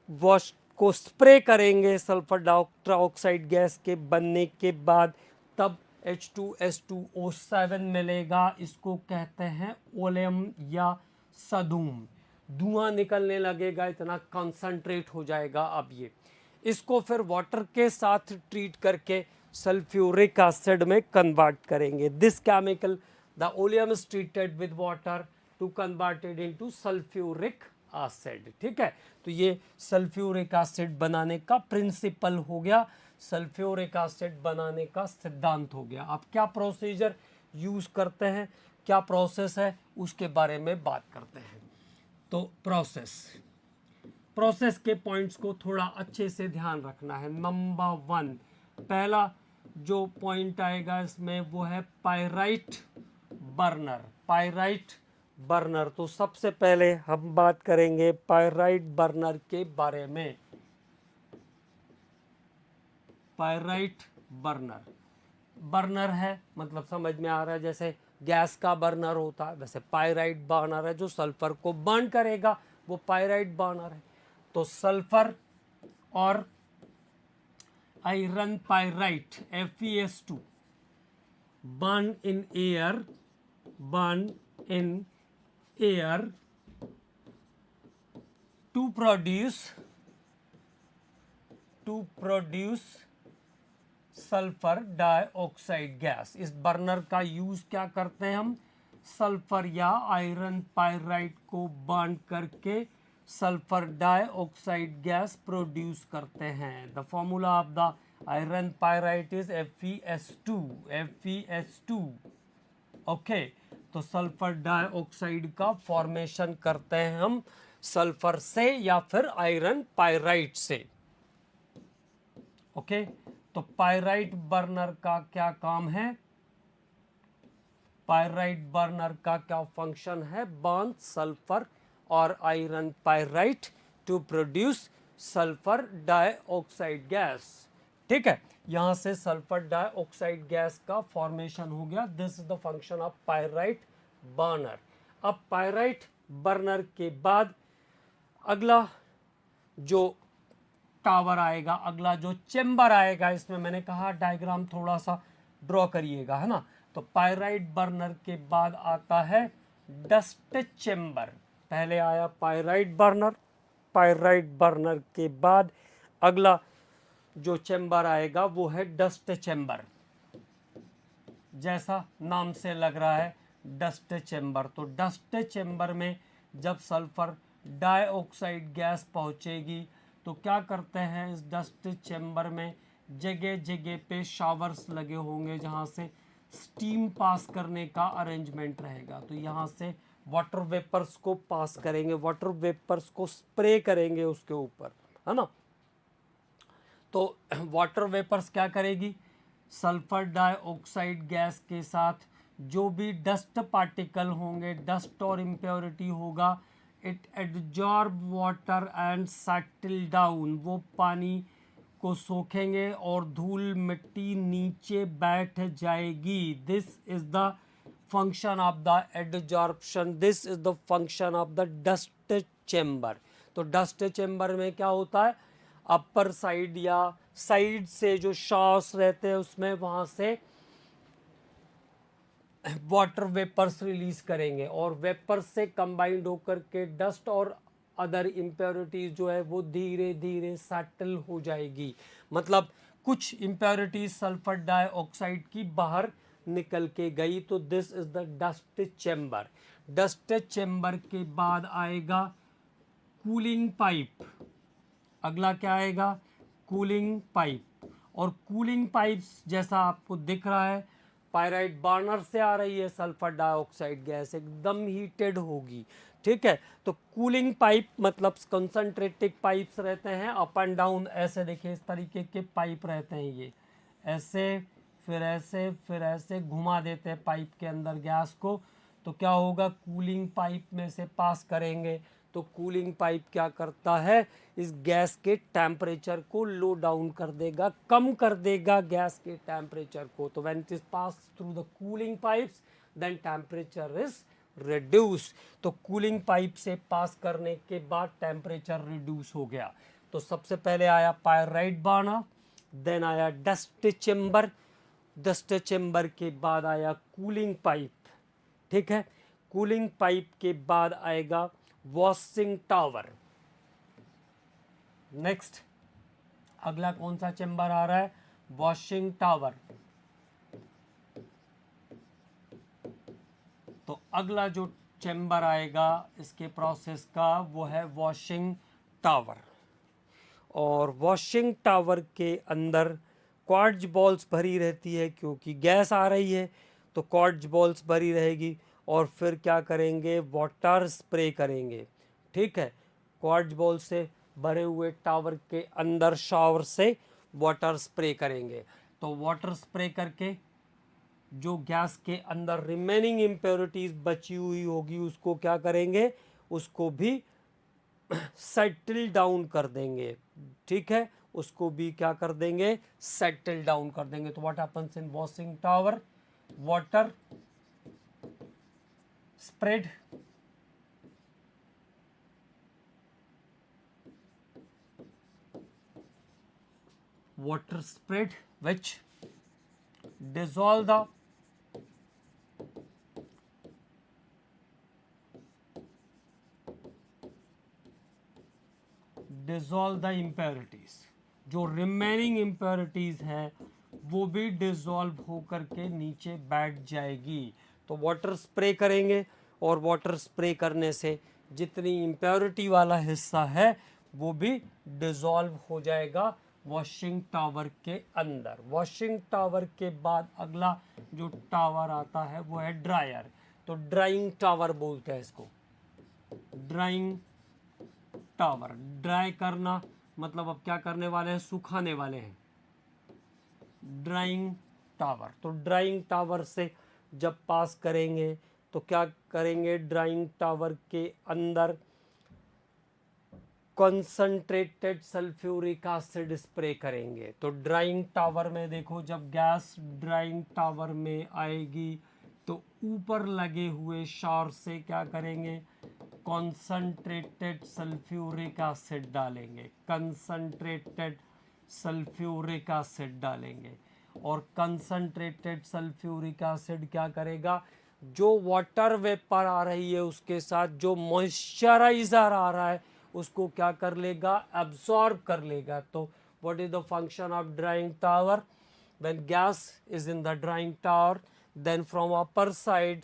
वॉश को स्प्रे करेंगे सल्फर डाइऑक्साइड गैस के बनने के बाद, तब H2S2O7 मिलेगा। इसको कहते हैं ओलियम या सधूम। धुआं निकलने लगेगा, इतना कंसंट्रेट हो जाएगा। अब ये इसको फिर वाटर के साथ ट्रीट करके सल्फ्यूरिक एसिड में कन्वर्ट करेंगे। This chemical, the oleum is treated with water to converted into sulphuric acid. ठीक है, तो ये सल्फ्यूरिक एसिड बनाने का प्रिंसिपल हो गया, सल्फ्यूरिक एसिड बनाने का सिद्धांत हो गया। अब क्या प्रोसीजर यूज़ करते हैं, क्या प्रोसेस है, उसके बारे में बात करते हैं। तो प्रोसेस के पॉइंट्स को थोड़ा अच्छे से ध्यान रखना है। नंबर 1, पहला जो पॉइंट आएगा इसमें वो है पाइराइट बर्नर। तो सबसे पहले हम बात करेंगे पाइराइट बर्नर के बारे में। पाइराइट बर्नर है, मतलब समझ में आ रहा है, जैसे गैस का बर्नर होता है वैसे पाइराइट बर्नर है जो सल्फर को बर्न करेगा, वो पाइराइट बर्नर है। तो सल्फर और iron pyrite FeS2 burn in air to produce sulphur dioxide gas. इस बर्नर का यूज क्या करते हैं हम? सल्फर या आयरन पाइराइट को बर्न करके सल्फर डाइऑक्साइड गैस प्रोड्यूस करते हैं। The formula of the iron pyrite is FeS2। Okay, तो सल्फर डाइऑक्साइड का फॉर्मेशन करते हैं हम सल्फर से या फिर आयरन पाइराइट से। ओके, तो पाइराइट बर्नर का क्या काम है? पाइराइट बर्नर का क्या फंक्शन है? बर्न सल्फर और iron pyrite to produce sulphur dioxide gas. ठीक है, यहां से सल्फर डाइऑक्साइड गैस का फॉर्मेशन हो गया। This is the function of pyrite burner. अब पाइराइट बर्नर के बाद अगला जो टावर आएगा, अगला जो चेंबर आएगा, इसमें मैंने कहा डायग्राम थोड़ा सा ड्रॉ करिएगा, है ना। तो पाइराइट बर्नर के बाद आता है डस्ट चेंबर। पहले आया पाइराइट बर्नर, पाइराइट बर्नर के बाद अगला जो चेंबर आएगा वो है डस्ट चेंबर। जैसा नाम से लग रहा है डस्ट चेंबर। तो डस्ट चेंबर में जब सल्फर डाइऑक्साइड गैस पहुंचेगी तो क्या करते हैं, इस डस्ट चेंबर में जगह जगह पे शावर्स लगे होंगे जहां से स्टीम पास करने का अरेंजमेंट रहेगा। तो यहाँ से वाटर वेपर्स को पास करेंगे, वाटर वेपर्स को स्प्रे करेंगे उसके ऊपर, है ना। तो वाटर वेपर्स क्या करेगी, सल्फर डाइऑक्साइड गैस के साथ जो भी डस्ट पार्टिकल होंगे, डस्ट और इम्प्योरिटी होगा, it absorb water and settle down. वो पानी को सोखेंगे और धूल मिट्टी नीचे बैठ जाएगी। This is the function of the adsorption, this is the function of the dust chamber. तो डस्ट चेंबर में क्या होता है, अपर साइड या साइड से जो शॉस रहते हैं उसमें वहां से वाटर वेपर्स रिलीज करेंगे और वेपर्स से कंबाइंड होकर के डस्ट और अदर इम्प्योरिटीज जो है वो धीरे धीरे सेटल हो जाएगी। मतलब कुछ इम्प्योरिटीज सल्फर डाइऑक्साइड की बाहर निकल के गई। तो this is the dust chamber. Dust chamber के बाद आएगा कूलिंग पाइप। अगला क्या आएगा, कूलिंग पाइप। और कूलिंग पाइप्स जैसा आपको दिख रहा है, पाइराइट बर्नर से आ रही है सल्फर डाइऑक्साइड गैस, एकदम हीटेड होगी। ठीक है, तो कूलिंग पाइप मतलब कंसंट्रेटेड पाइप्स रहते हैं, अप एंड डाउन। ऐसे देखिए, इस तरीके के पाइप रहते हैं, ये ऐसे फिर ऐसे फिर ऐसे घुमा देते हैं पाइप के अंदर गैस को। तो क्या होगा, कूलिंग पाइप में से पास करेंगे। तो कूलिंग पाइप क्या करता है, इस गैस के टेम्परेचर को लो डाउन कर देगा, कम कर देगा गैस के टेम्परेचर को। तो when it is pass through the cooling pipes then temperature is reduce. तो कूलिंग पाइप से पास करने के बाद टेम्परेचर रिड्यूस हो गया। तो सबसे पहले आया पाइराइट बर्नर, देन आया डस्ट चेंबर, डस्ट चेंबर के बाद आया कूलिंग पाइप। ठीक है, कूलिंग पाइप के बाद आएगा वॉशिंग टावर। नेक्स्ट अगला कौन सा चेंबर आ रहा है, वॉशिंग टावर। तो अगला जो चेंबर आएगा इसके प्रोसेस का वो है वॉशिंग टावर। और वॉशिंग टावर के अंदर क्वार्ट्ज बॉल्स भरी रहती है, क्योंकि गैस आ रही है तो क्वार्ट्ज बॉल्स भरी रहेगी। और फिर क्या करेंगे, वाटर स्प्रे करेंगे। ठीक है, क्वार्ट्ज बॉल से भरे हुए टावर के अंदर शावर से वाटर स्प्रे करेंगे। तो वाटर स्प्रे करके जो गैस के अंदर रिमेनिंग इम्प्योरिटीज बची हुई होगी उसको क्या करेंगे, उसको भी सेटल डाउन कर देंगे। ठीक है, उसको भी क्या कर देंगे, सेटल डाउन कर देंगे। तो what happens in washing tower, water spread water spread which dissolve the impurities, जो रिमेनिंग इम्प्योरिटीज है वो भी डिसॉल्व होकर के नीचे बैठ जाएगी। तो वाटर स्प्रे करेंगे और वाटर स्प्रे करने से जितनी इम्प्योरिटी वाला हिस्सा है वो भी डिसॉल्व हो जाएगा वॉशिंग टावर के अंदर। वॉशिंग टावर के बाद अगला जो टावर आता है वो है ड्रायर। तो ड्राइंग टावर बोलते हैं इसको, ड्राइंग टावर। ड्राई करना मतलब अब क्या करने वाले हैं, सुखाने वाले हैं, ड्राइंग टावर। तो ड्राइंग टावर से जब पास करेंगे तो क्या करेंगे, ड्राइंग टावर के अंदर कॉन्सनट्रेटेड सल्फ्यूरिक एसिड स्प्रे करेंगे। तो ड्राइंग टावर में देखो, जब गैस ड्राइंग टावर में आएगी तो ऊपर लगे हुए शावर से क्या करेंगे, कॉन्सनट्रेटेड सल्फ्यूरिक एसिड डालेंगे, कंसनट्रेटेड सल्फ्यूरिक एसिड डालेंगे। और कंसनट्रेटेड सल्फ्यूरिक एसिड क्या करेगा, जो वाटर वेपर आ रही है उसके साथ जो मॉइस्चराइजर आ रहा है उसको क्या कर लेगा, एब्सॉर्ब कर लेगा। तो what is the function of drawing tower, when gas is in the drawing tower then from upper side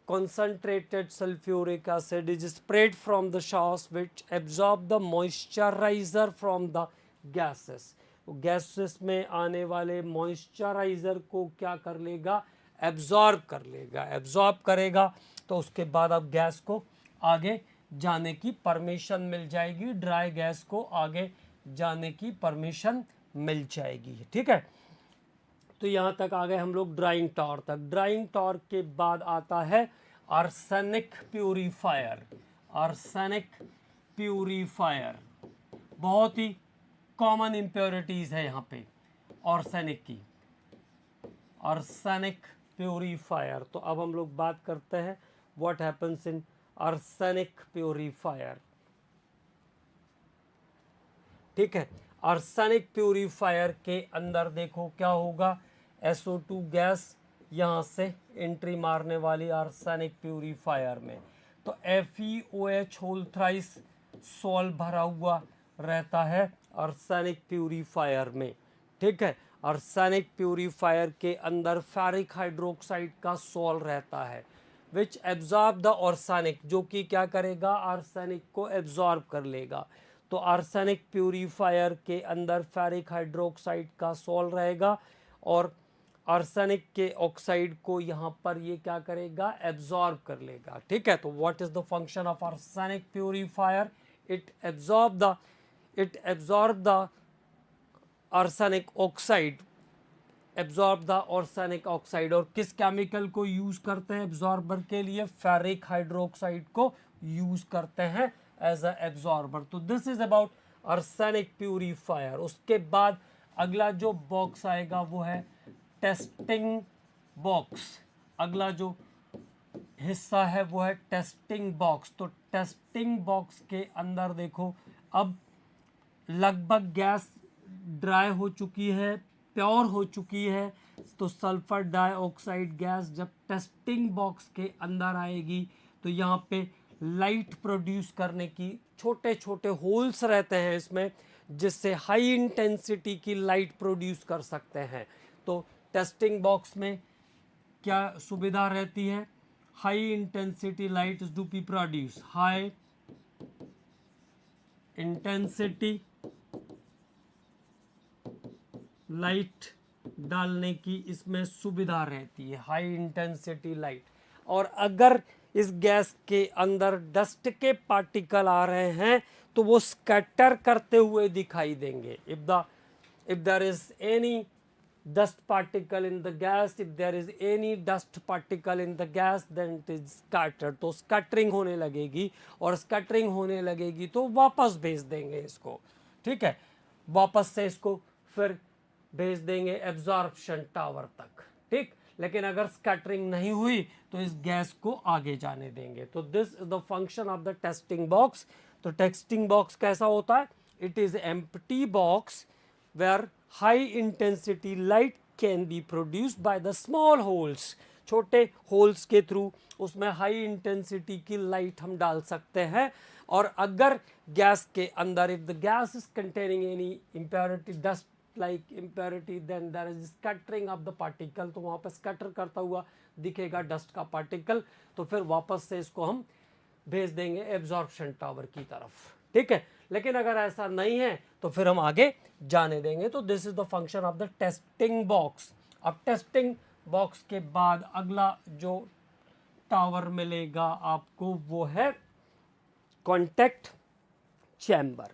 concentrated sulfuric acid is sprayed from the showers which absorb the moisturizer from the gases। Gases में आने वाले moisturiser को क्या कर लेगा, absorb कर लेगा। Absorb करेगा तो उसके बाद अब गैस को आगे जाने की परमिशन मिल जाएगी, ड्राई गैस को आगे जाने की परमिशन मिल जाएगी। ठीक है, तो यहाँ तक आ गए हम लोग ड्राइंग टावर तक। ड्राइंग टावर के बाद आता है आर्सेनिक प्यूरीफायर। आर्सेनिक प्यूरीफायर बहुत ही कॉमन इम्प्योरिटीज है यहाँ पे आर्सेनिक की। आर्सेनिक प्यूरीफायर, तो अब हम लोग बात करते हैं what happens in arsenic purifier. ठीक है, आर्सेनिक प्यूरीफायर के अंदर देखो क्या होगा, SO2 गैस यहाँ से एंट्री मारने वाली आर्सेनिक प्यूरीफायर में। तो FeOH होल थ्राइस सॉल्व भरा हुआ रहता है आर्सेनिक प्यूरीफायर में। ठीक है, आर्सेनिक प्यूरीफायर के अंदर फेरिक हाइड्रोक्साइड का सॉल्व रहता है विच एब्जॉर्ब द आर्सेनिक, जो कि क्या करेगा, आर्सेनिक को एब्जॉर्ब कर लेगा। तो आर्सेनिक प्यूरीफायर के अंदर फेरिक हाइड्रोक्साइड का सॉल्व रहेगा और आर्सेनिक के ऑक्साइड को यहाँ पर ये क्या करेगा, एब्जॉर्ब कर लेगा। ठीक है, तो what is the function of arsenic purifier, it absorb the arsenic oxide, absorb the arsenic oxide. और किस केमिकल को यूज करते हैं एब्जॉर्बर के लिए, फेरिक हाइड्रोक्साइड को यूज करते हैं एज अ एब्जॉर्बर। तो this is about arsenic purifier. उसके बाद अगला जो बॉक्स आएगा वो है टेस्टिंग बॉक्स। अगला जो हिस्सा है वो है टेस्टिंग बॉक्स। तो टेस्टिंग बॉक्स के अंदर देखो, अब लगभग गैस ड्राई हो चुकी है, प्योर हो चुकी है। तो सल्फर डाइऑक्साइड गैस जब टेस्टिंग बॉक्स के अंदर आएगी तो यहाँ पे लाइट प्रोड्यूस करने की छोटे छोटे होल्स रहते हैं इसमें, जिससे हाई इंटेंसिटी की लाइट प्रोड्यूस कर सकते हैं। तो टेस्टिंग बॉक्स में क्या सुविधा रहती है, high intensity light do B produce, high intensity light डालने की इसमें सुविधा रहती है, हाई इंटेंसिटी लाइट। और अगर इस गैस के अंदर डस्ट के पार्टिकल आ रहे हैं तो वो स्कैटर करते हुए दिखाई देंगे। if there is any dust particle in the gas, if there is any dust particle in the gas, then it is scattered। तो स्कैटरिंग होने लगेगी, और स्कैटरिंग होने लगेगी तो वापस भेज देंगे इसको। ठीक है, वापस से इसको फिर भेज देंगे एब्जॉर्प्शन टावर तक। ठीक, लेकिन अगर स्कैटरिंग नहीं हुई तो इस गैस को आगे जाने देंगे। तो this is the function of the testing box. तो टेस्टिंग बॉक्स कैसा होता है, it is empty box where high intensity light can be produced by the small holes. छोटे होल्स के थ्रू उसमें हाई इंटेंसिटी की लाइट हम डाल सकते हैं। और अगर गैस के अंदर if the gas is containing any impurity dust like impurity then there is scattering of the particle, तो वहाँ पर स्कैटर करता हुआ दिखेगा डस्ट का पार्टिकल, तो फिर वापस से इसको हम भेज देंगे एब्जॉर्प्शन टावर की तरफ, ठीक है। लेकिन अगर ऐसा नहीं है तो फिर हम आगे जाने देंगे। तो this is the function of the testing box. अब टेस्टिंग बॉक्स के बाद अगला जो टावर मिलेगा आपको वो है कॉन्टैक्ट चैम्बर।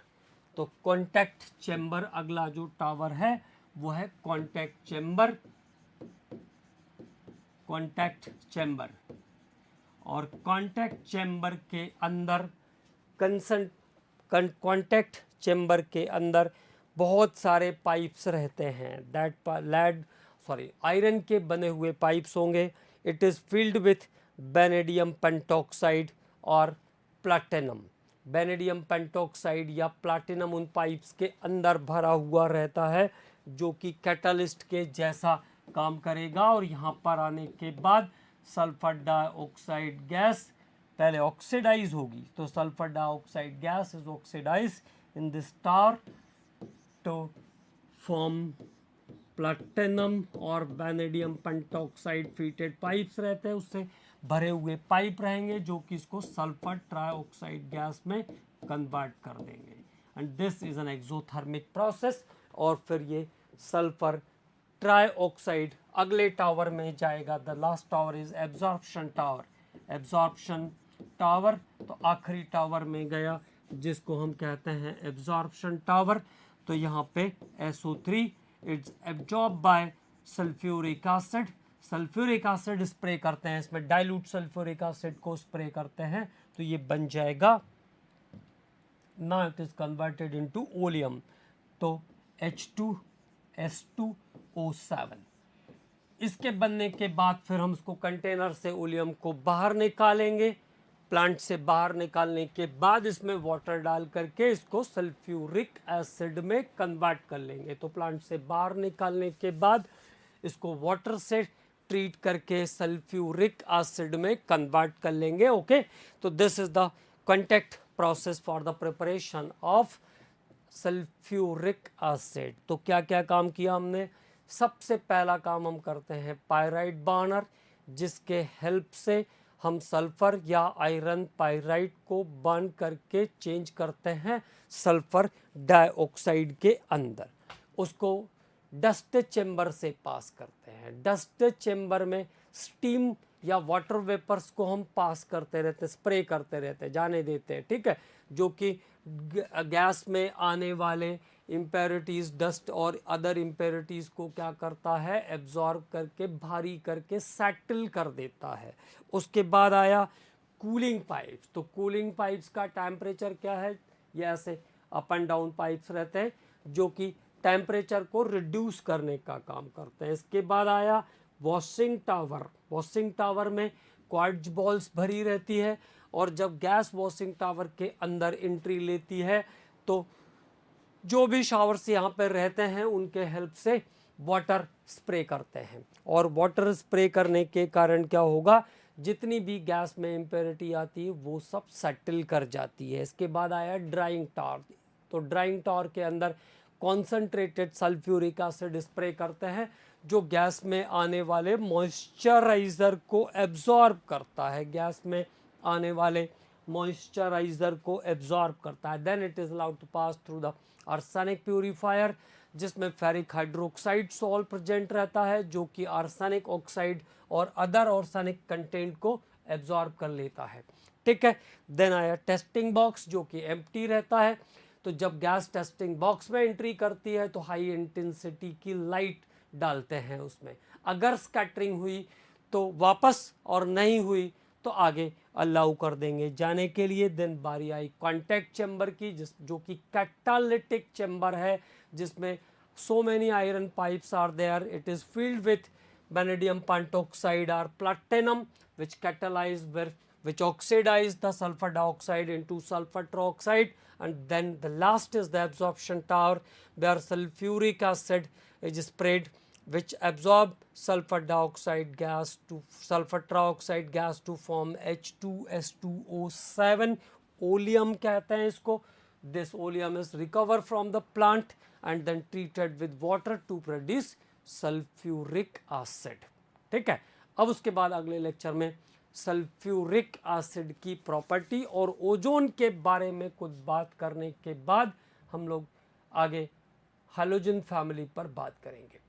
तो कॉन्टैक्ट चैम्बर अगला जो टावर है वो है कॉन्टैक्ट चैम्बर। कॉन्टैक्ट चैम्बर और कॉन्टैक्ट चैम्बर के अंदर कॉन्टैक्ट चैम्बर के अंदर बहुत सारे पाइप्स रहते हैं। आयरन के बने हुए पाइप्स होंगे। It is filled with vanadium pentoxide और प्लैटिनम। बेनेडियम पेंटॉक्साइड या प्लैटिनम उन पाइप्स के अंदर भरा हुआ रहता है जो कि कैटलिस्ट के जैसा काम करेगा। और यहाँ पर आने के बाद सल्फर डाइऑक्साइड गैस पहले ऑक्सीडाइज होगी, तो sulphur dioxide gas is oxidise in this tower to form platinum और बेनेडियम पेंटॉक्साइड फीटेड पाइप्स रहते हैं, उससे भरे हुए पाइप रहेंगे जो कि इसको सल्फर ट्राइऑक्साइड गैस में कन्वर्ट कर देंगे। And this is an exothermic process. और फिर ये सल्फर ट्राइऑक्साइड अगले टावर में जाएगा। The last tower is absorption tower. Absorption tower तो आखिरी टावर में गया जिसको हम कहते हैं एब्जॉर्प्शन टावर। तो यहाँ पे SO3 it's absorb by sulphuric acid. Sulphuric acid spray करते हैं, इसमें डाइल्यूट सल्फ्यूरिक एसिड को स्प्रे करते हैं तो ये बन जाएगा। Now it is converted into oleum, तो H2S2O7। इसके बनने के बाद फिर हम इसको कंटेनर से ओलियम को बाहर निकालेंगे। प्लांट से बाहर निकालने के बाद इसमें वाटर डाल करके इसको सल्फ्यूरिक एसिड में कन्वर्ट कर लेंगे। तो प्लांट से बाहर निकालने के बाद इसको वाटर से ट्रीट करके सल्फ्यूरिक एसिड में कन्वर्ट कर लेंगे। ओके, तो this is the contact process for the preparation of sulphuric acid. तो क्या क्या काम किया हमने? सबसे पहला काम हम करते हैं पायराइट बर्नर, जिसके हेल्प से हम सल्फर या आयरन पायराइट को बर्न करके चेंज करते हैं सल्फर डाइऑक्साइड के अंदर। उसको डस्ट चेम्बर से पास करते हैं। डस्ट चेम्बर में स्टीम या वाटर वेपर्स को हम पास करते रहते, स्प्रे करते रहते, जाने देते हैं, ठीक है, जो कि गैस में आने वाले इम्प्योरिटीज़, डस्ट और अदर इम्प्योरिटीज़ को क्या करता है, एब्जॉर्ब करके भारी करके सेटल कर देता है। उसके बाद आया कूलिंग पाइप्स। तो कूलिंग पाइप्स का टेम्परेचर क्या है? ये ऐसे अप एंड डाउन पाइप्स रहते हैं जो कि टेम्परेचर को रिड्यूस करने का काम करते हैं। इसके बाद आया वॉशिंग टावर। वॉशिंग टावर में क्वार्ट्ज बॉल्स भरी रहती है और जब गैस वॉशिंग टावर के अंदर एंट्री लेती है तो जो भी शावर्स यहाँ पर रहते हैं उनके हेल्प से वाटर स्प्रे करते हैं। और वाटर स्प्रे करने के कारण क्या होगा, जितनी भी गैस में इम्प्योरिटी आती है वो सब सेटल कर जाती है। इसके बाद आया ड्राइंग टावर। तो ड्राइंग टावर के अंदर कॉन्सनट्रेटेड सल्फ्यूरिक एसिड स्प्रे करते हैं जो गैस में आने वाले मॉइस्चराइज़र को एब्जॉर्ब करता है। गैस में आने वाले मॉइस्चराइज़र को एब्जॉर्ब करता है। Then it is allowed to pass through the arsenic purifier, जिसमें फेरिक हाइड्रोक्साइड सॉल्ट प्रेजेंट रहता है जो कि आर्सेनिक ऑक्साइड और अदर आर्सेनिक कंटेंट को एब्जॉर्ब कर लेता है, ठीक है। देन आया टेस्टिंग बॉक्स जो कि एम्प्टी रहता है। तो जब गैस टेस्टिंग बॉक्स में एंट्री करती है तो हाई इंटेंसिटी की लाइट डालते हैं उसमें। अगर स्कैटरिंग हुई तो वापस, और नहीं हुई तो आगे अलाउ कर देंगे जाने के लिए। देन बारी आई कॉन्टैक्ट चैम्बर की, जो कि कैटालिटिक चैम्बर है, जिसमें so many iron pipes are there. It is filled with vanadium pentoxide or platinum which catalyze which oxidize the sulfur dioxide into sulfur trioxide and then the last is the absorption tower where sulfuric acid is sprayed which absorb sulfur trioxide gas to form H2S2O7 oleum कहते हैं इसको. This oleum is recovered from the plant and then treated with water to produce sulfuric acid. ठीक है. अब उसके बाद अगले lecture में सल्फ्यूरिक एसिड की प्रॉपर्टी और ओजोन के बारे में कुछ बात करने के बाद हम लोग आगे हैलोजन फैमिली पर बात करेंगे.